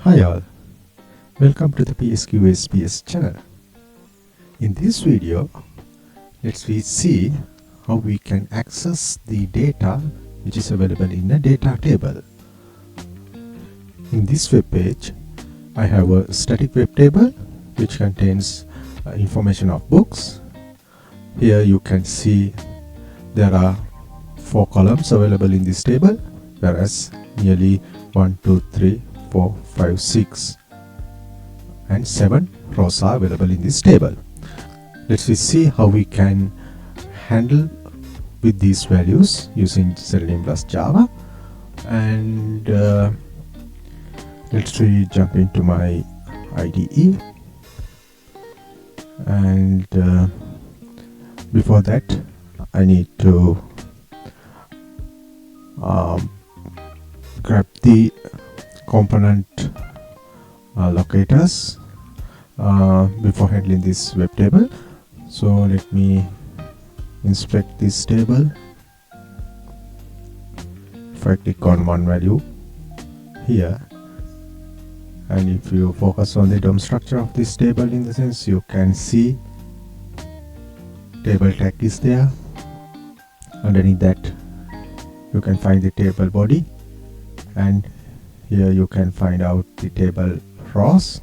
Hi all, welcome to the PSQSPS channel. In this video, let's see how we can access the data which is available in a data table. In this web page, I have a static web table which contains information of books. Here you can see there are 4 columns available in this table, whereas nearly 1, 2, 3, 4, 5, 6 and 7 rows are available in this table. Let's see how we can handle with these values using Selenium plus Java. And let's jump into my IDE. And before that, I need to grab the component locators before handling this web table. So let me inspect this table. If I click on one value here, and if you focus on the DOM structure of this table, in the sense you can see table tag is there. Underneath that you can find the table body, and here you can find out the table rows.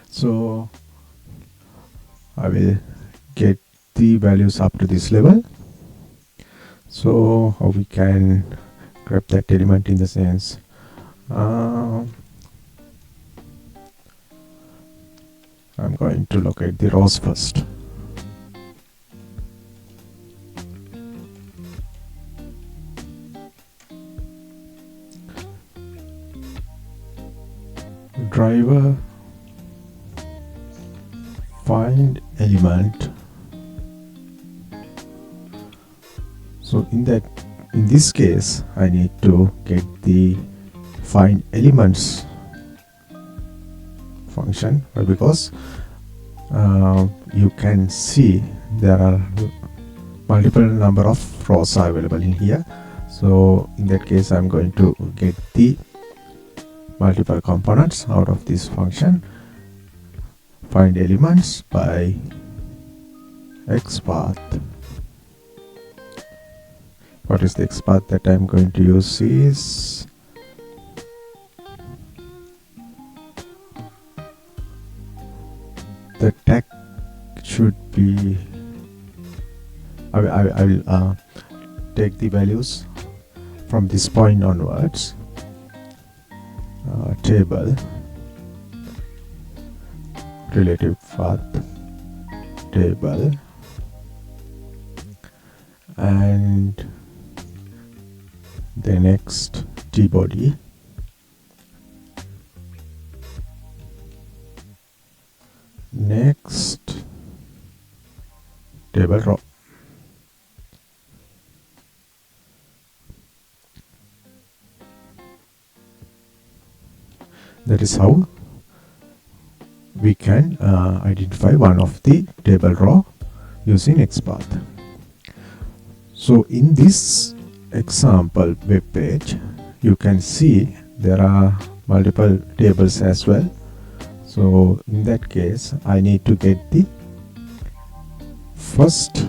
So I will get the values up to this level. So how we can grab that element, in the sense I'm going to locate the rows first. Driver find element. So in this case, I need to get the find elements function, because you can see there are multiple number of rows are available in here. So in that case, I'm going to get the multiple components out of this function. Find elements by XPath. What is the XPath that I'm going to use is the tag should be, I will take the values from this point onwards. Table relative path table, and the next T body, next table row. That is how we can identify one of the table row using XPath. So in this example web page, you can see there are multiple tables as well. So in that case, I need to get the first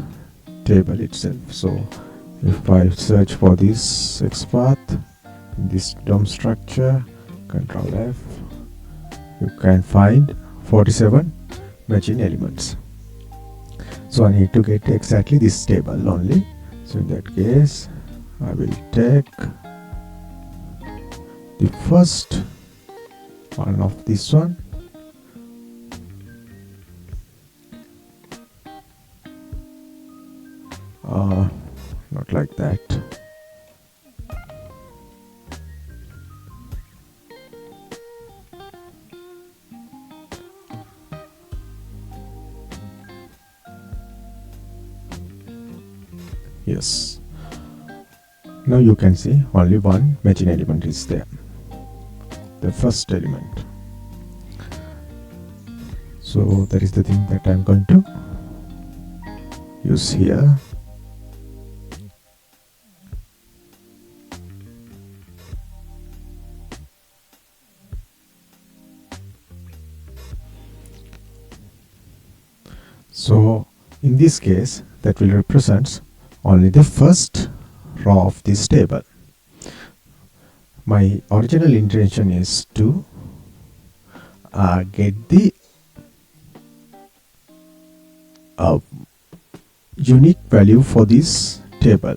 table itself. So if I search for this XPath in this DOM structure, Control F, you can find 47 matching elements. So I need to get exactly this table only. So in that case, I will take the first one of this one, not like that. Yes, now you can see only one matching element is there, the first element. So that is the thing that I'm going to use here. So in this case, that will represent only the first row of this table. My original intention is to get the unique value for this table.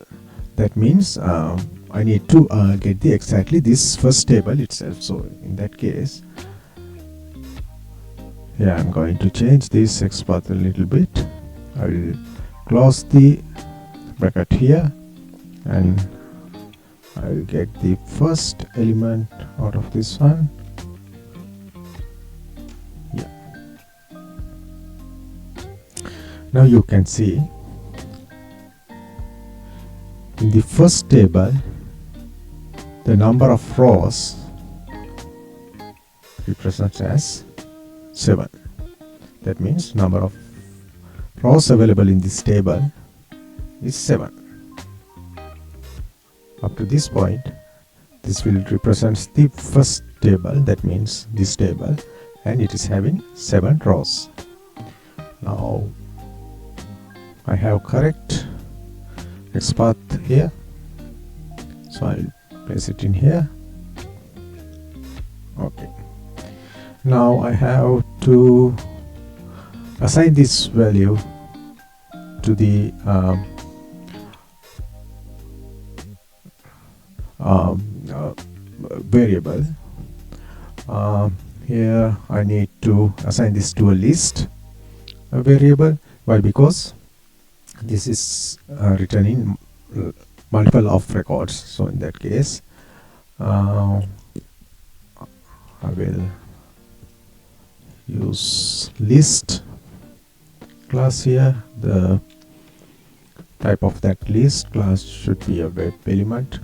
That means I need to get the exactly this first table itself. So in that case, yeah, I'm going to change this XPath a little bit. I will close the bracket here and I will get the first element out of this one. Yeah. Now you can see in the first table the number of rows represents as 7. That means number of rows available in this table is 7. Up to this point, this will represent the first table, that means this table, and it is having 7 rows. Now I have correct XPath here, so I'll place it in here. Okay. Now I have to assign this value to the variable. Here I need to assign this to a list variable. Why? Because this is returning multiple of records. So in that case, I will use list class here. The type of that list class should be a web element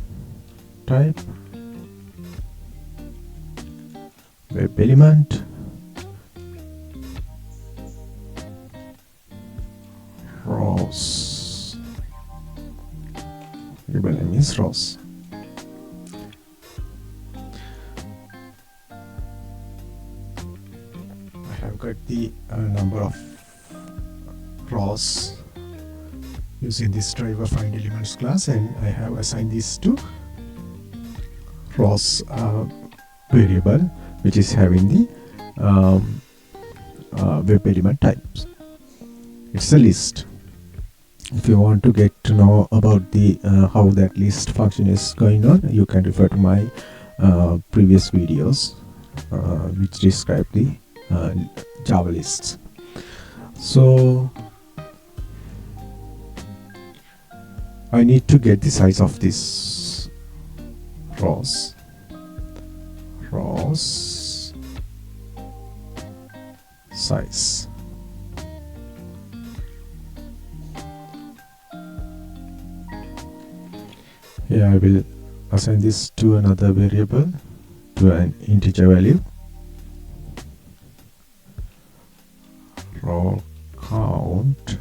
type. Web element rows. Label name is rows. I have got the number of rows using this driver find elements class, and I have assigned this to rows variable, which is having the web element types. It's a list. If you want to get to know about the how that list function is going on, you can refer to my previous videos which describe the Java lists. So I need to get the size of this rows size. Here I will assign this to another variable, to an integer value. Row count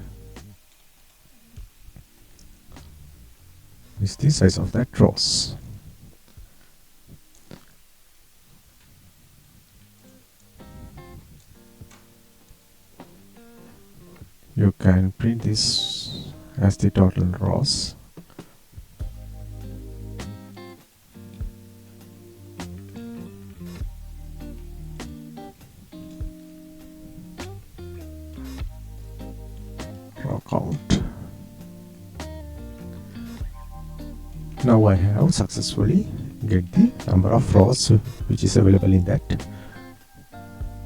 is the size of that rows. You can print this as the total rows. Row count. Now I have successfully get the number of rows which is available in that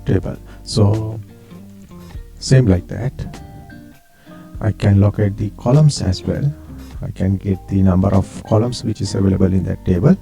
table. So same like that, I can locate the columns as well. I can get the number of columns which is available in that table.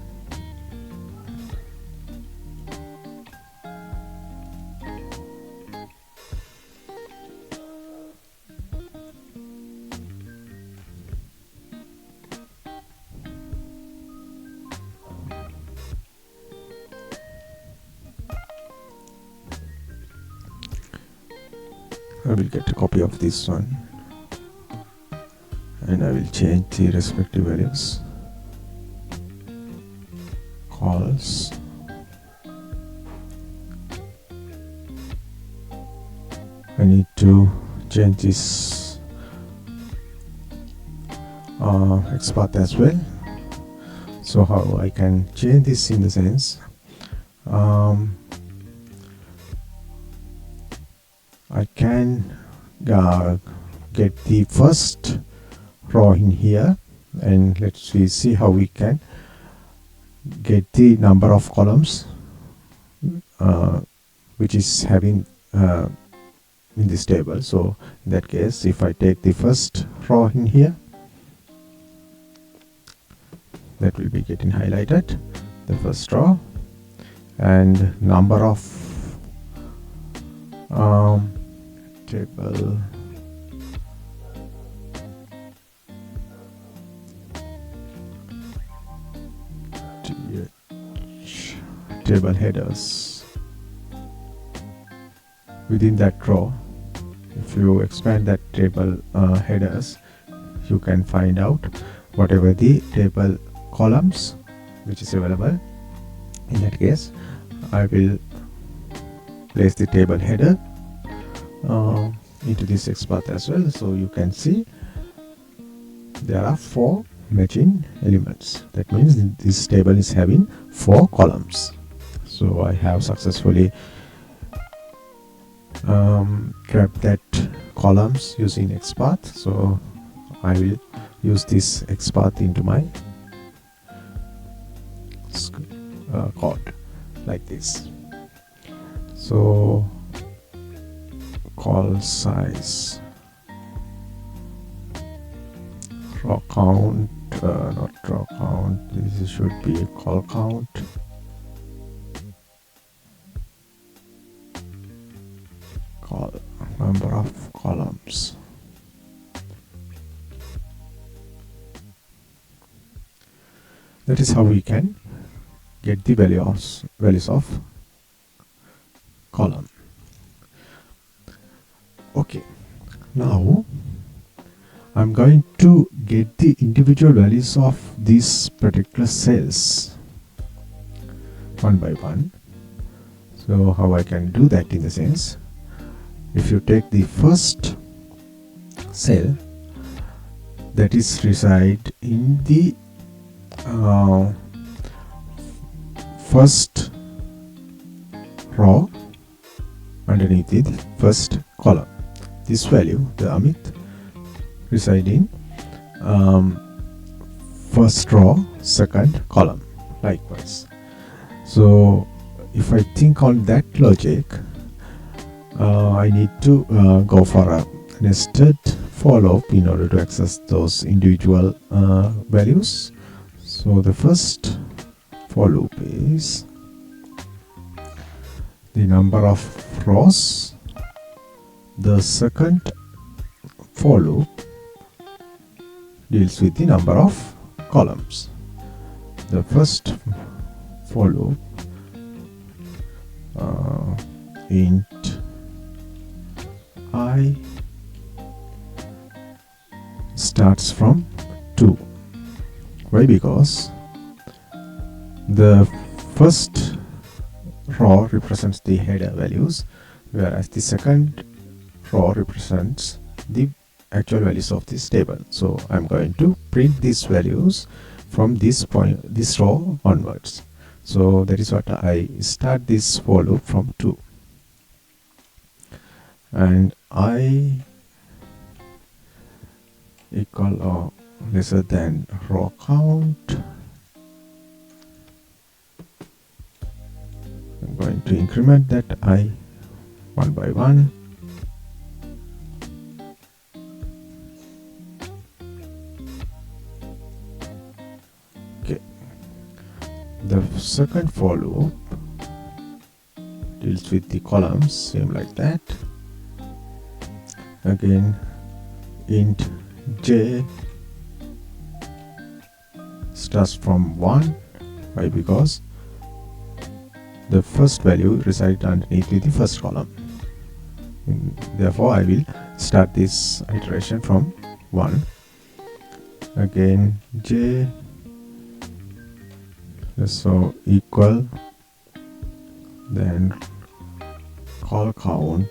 I will get a copy of this one and I will change the respective values. Calls, I need to change this XPath as well. So how I can change this in the sense, I can get the first row in here, and let's see how we can get the number of columns which is having in this table. So in that case, if I take the first row in here, that will be getting highlighted, the first row, and number of table table headers within that row. If you expand that table headers, you can find out whatever the table columns which is available. In that case, I will place the table header into this XPath as well. So you can see there are 4 matching elements. That means this table is having 4 columns. So I have successfully grabbed that columns using XPath. So I will use this XPath into my code like this. So call size, row count, not row count, this should be call count, call number of columns. That is how we can get the values of column. Okay, now I'm going to get the individual values of these particular cells one by one. So how I can do that in the sense, if you take the first cell that is reside in the first row underneath the first column, this value, the Amit, reside in first row, second column, likewise. So if I think on that logic, I need to go for a nested for loop in order to access those individual values. So the first for loop is the number of rows. The second for loop deals with the number of columns. The first for loop int I starts from 2. Why? Because the first row represents the header values, whereas the second row represents the actual values of this table. So I'm going to print these values from this point, this row onwards. So that is what I start this for loop from 2, and I equal or lesser than row count. I'm going to increment that I one by one. Okay. The second for loop deals with the columns, same like that. Again, int j starts from 1. Why? Because the first value resides underneath the first column. Therefore, I will start this iteration from 1. Again, j, so equal, then call count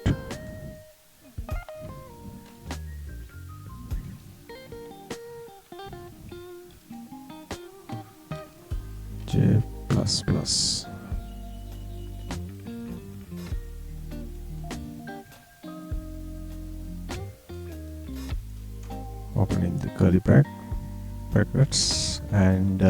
J++. Opening the curly brackets and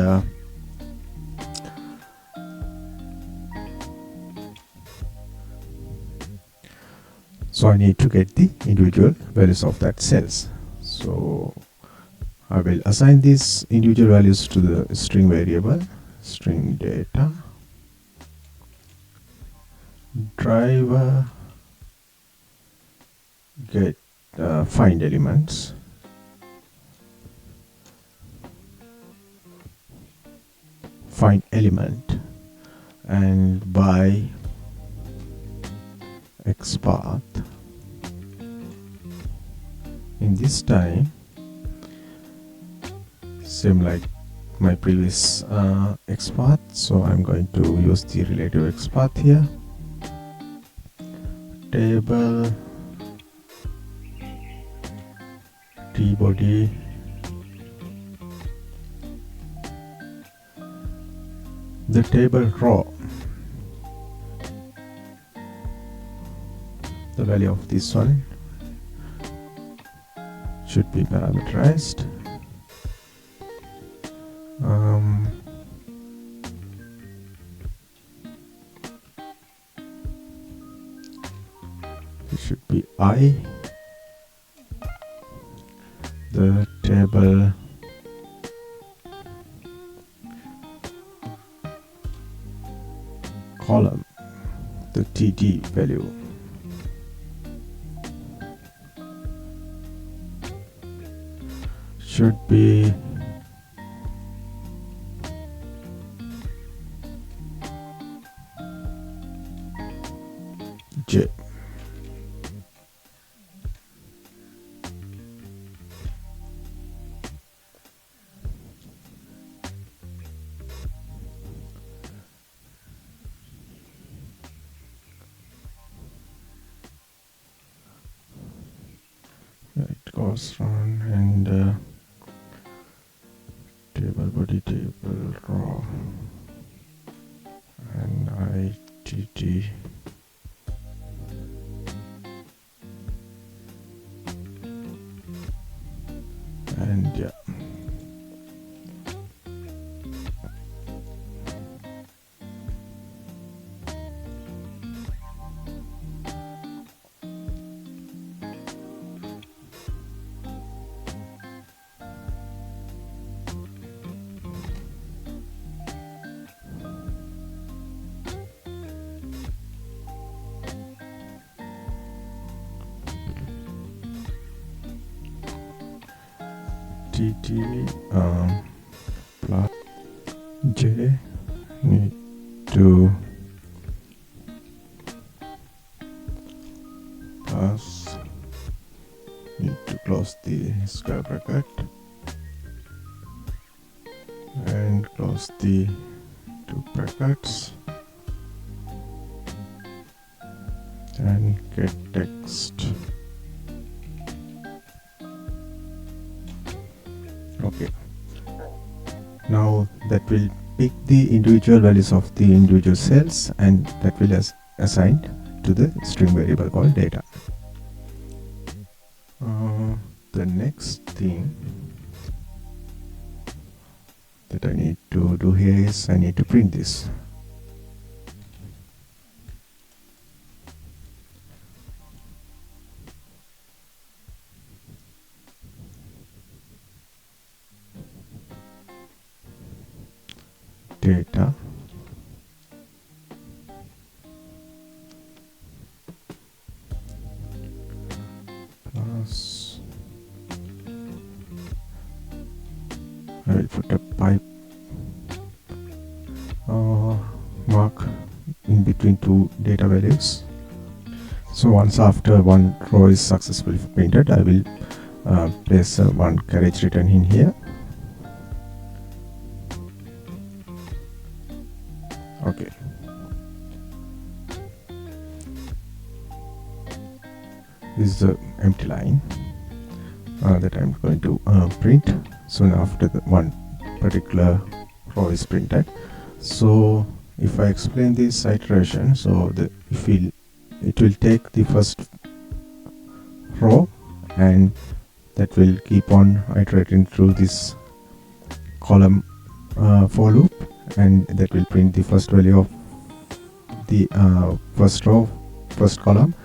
so I need to get the individual values of that cells. So I will assign these individual values to the string variable, string data, driver, get find elements, find element, and by XPath. In this time, same like my previous XPath, so I'm going to use the relative XPath here. Table tbody the table raw, the value of this one should be parameterized. It should be I. The table column, the TD value. Should be J. It goes on and table body, table raw, and ITT. And yeah, TT plus J need to plus need to close the square bracket and close the two brackets and get text. Okay, now that will pick the individual values of the individual cells and that will assigned to the string variable called data. The next thing that I need to do here is I need to print this. Data plus I will put a pipe mark in between two data values. So once after one row is successfully printed, I will place one carriage return in here. Okay. This is the empty line that I'm going to print soon after the one particular row is printed. So if I explain this iteration, so it will take the first row, and that will keep on iterating through this column for loop, and that will print the first value of the first row, first column.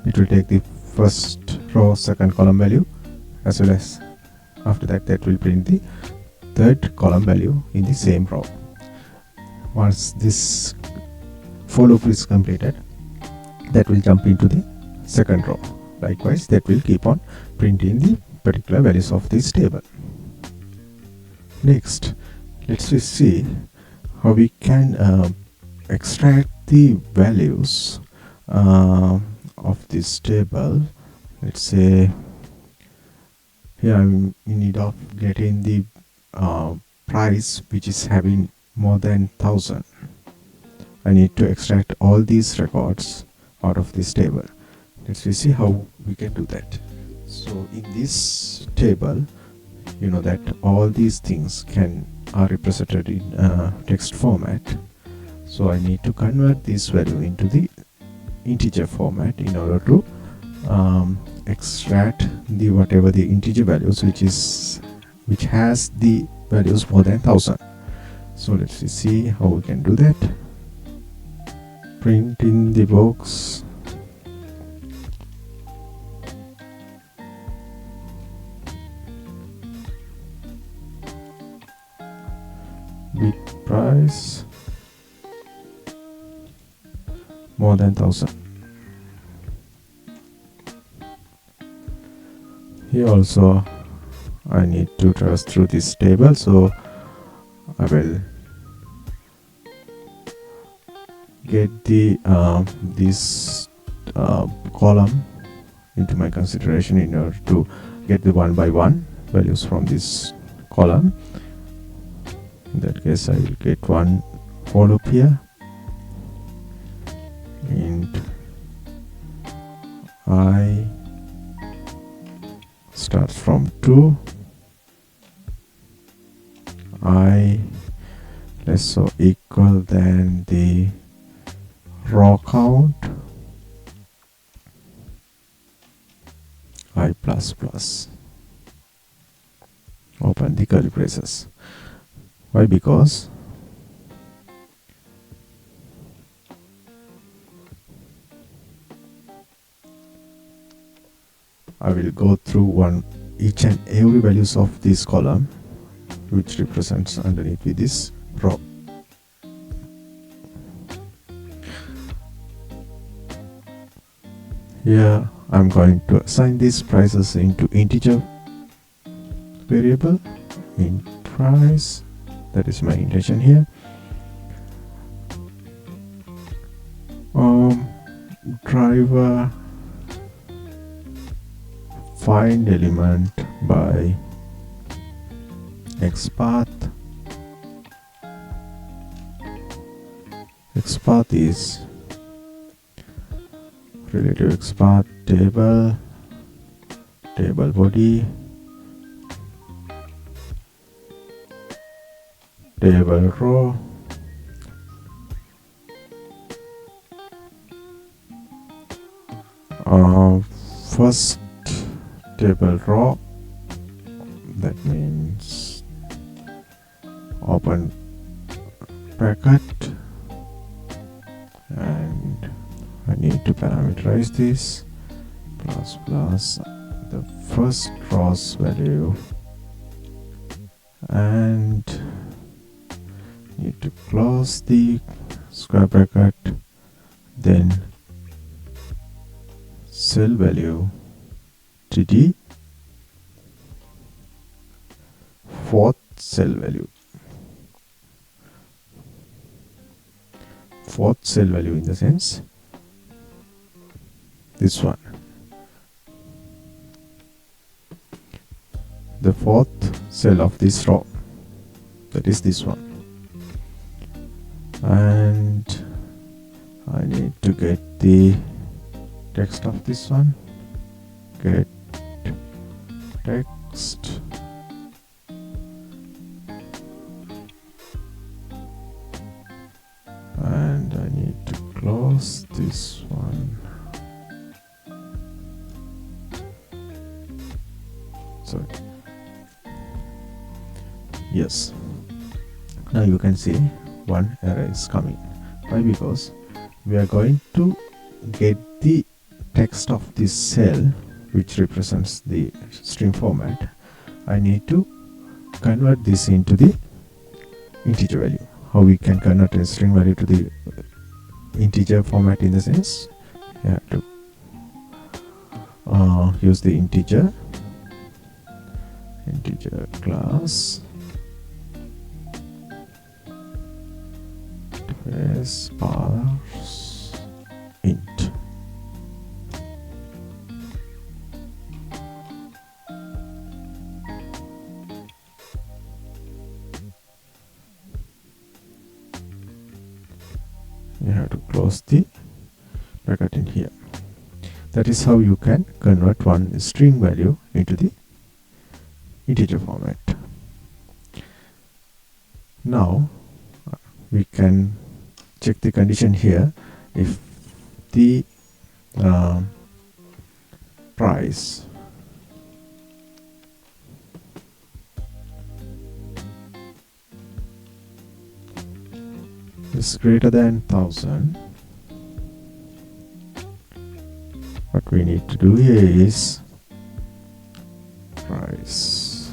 It will take the first row, second column value, as well as after that will print the third column value in the same row. Once this for loop is completed, that will jump into the second row. Likewise, that will keep on printing the particular values of this table. Next, let's just see how we can extract the values of this table. Let's say here I'm in need of getting the price which is having more than 1000. I need to extract all these records out of this table. Let's see how we can do that. So in this table, you know that all these things are represented in text format. So I need to convert this value into the integer format in order to extract the whatever the integer values which has the values more than 1000. So let's see how we can do that. Print in the box with price more than 1000. Here also I need to traverse through this table, so I will get the this column into my consideration in order to get the one by one values from this column. In that case, I will get one for loop here, and I start from 2, I less or equal than the row count, I plus plus. Open the curly braces. Why? Because I will go through each and every values of this column which represents underneath with this row. Here I'm going to assign these prices into integer variable in price. That is my intention here. Driver find element by XPath. XPath is relative XPath table body, table row, first table row, that means open bracket, and I need to parameterize this plus the first row's value, and need to close the square bracket, then cell value to the fourth cell value. Fourth cell value in the sense this one. The fourth cell of this row, that is this one. And I need to get the text of this one. Get text. close this one. Sorry. Yes. Now you can see one error is coming. Why? Because we are going to get the text of this cell which represents the string format. I need to convert this into the integer value. How we can convert a string value to the integer format? In the sense, you have to use the integer class as parse int. You have to close the bracket in here. That is how you can convert one string value into the integer format. Now we can check the condition here. If the price is greater than 1000, what we need to do here is price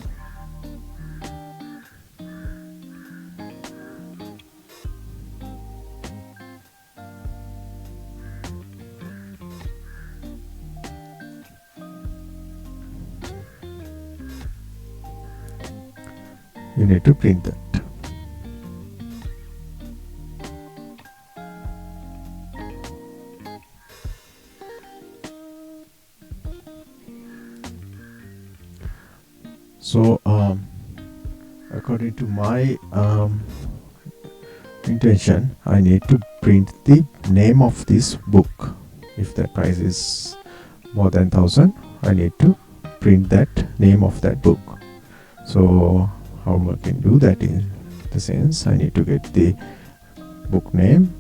you need to print that. So according to my intention, I need to print the name of this book. If the price is more than 1000, I need to print that name of that book. So how I can do that in the sense, I need to get the book name,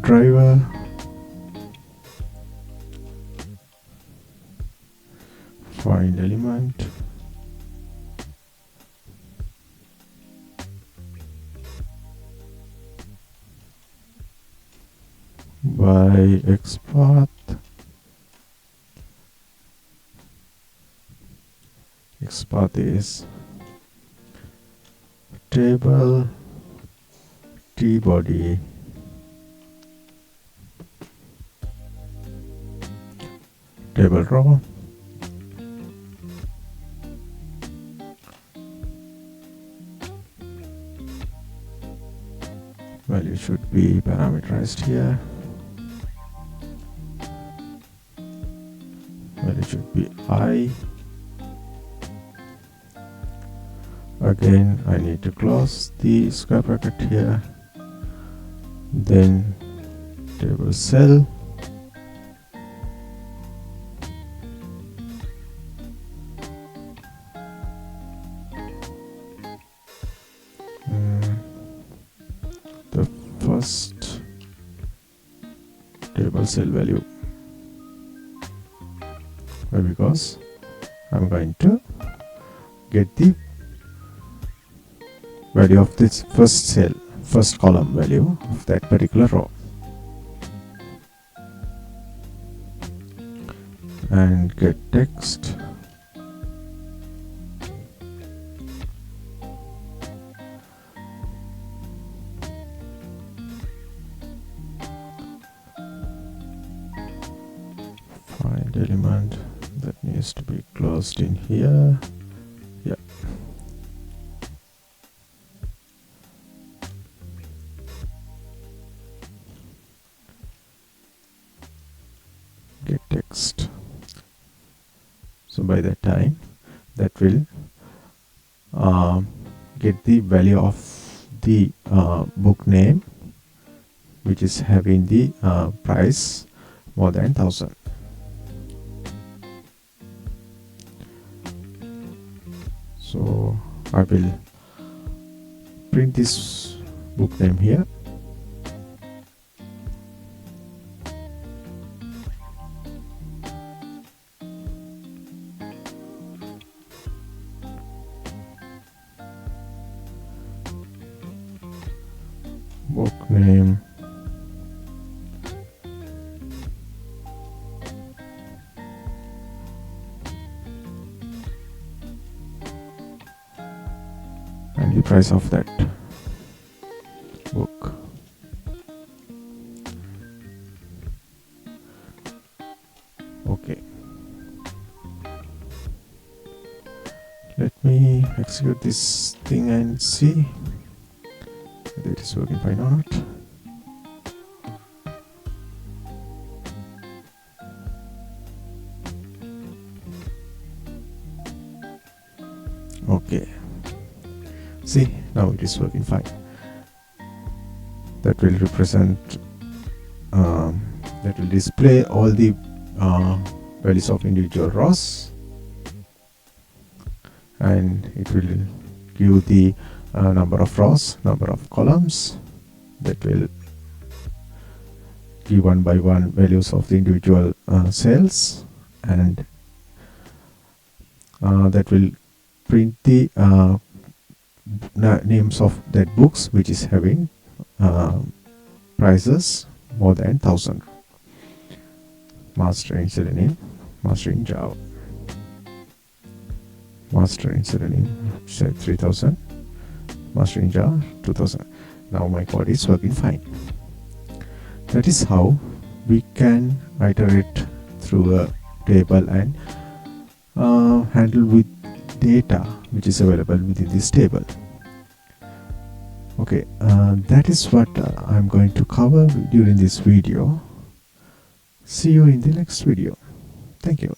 driver, find element, by XPath, XPath is table tbody table row, value should be parameterized here, value should be I. Again, I need to close the square bracket here, then table cell, the first table cell value, because I'm going to get the value of this first cell, first column value of that particular row, and get text, find element that needs to be closed in here. Yeah. Get text. So by that time, that will get the value of the book name, which is having the price more than 1000. I will print this book name here. Book name and the price of that book. Okay, let me execute this thing and see whether it is working fine or not. Okay, see, now it is working fine. That will represent that will display all the values of individual rows, and it will give the number of rows, number of columns. That will give one by one values of the individual cells, and that will print the names of that books which is having prices more than 1000. Master in Selenium, master in Java. Master in Selenium said 3000, master in Java 2000. Now my code is working fine. That is how we can iterate through a table and handle with data which is available within this table. Okay, that is what I'm going to cover during this video. See you in the next video. Thank you.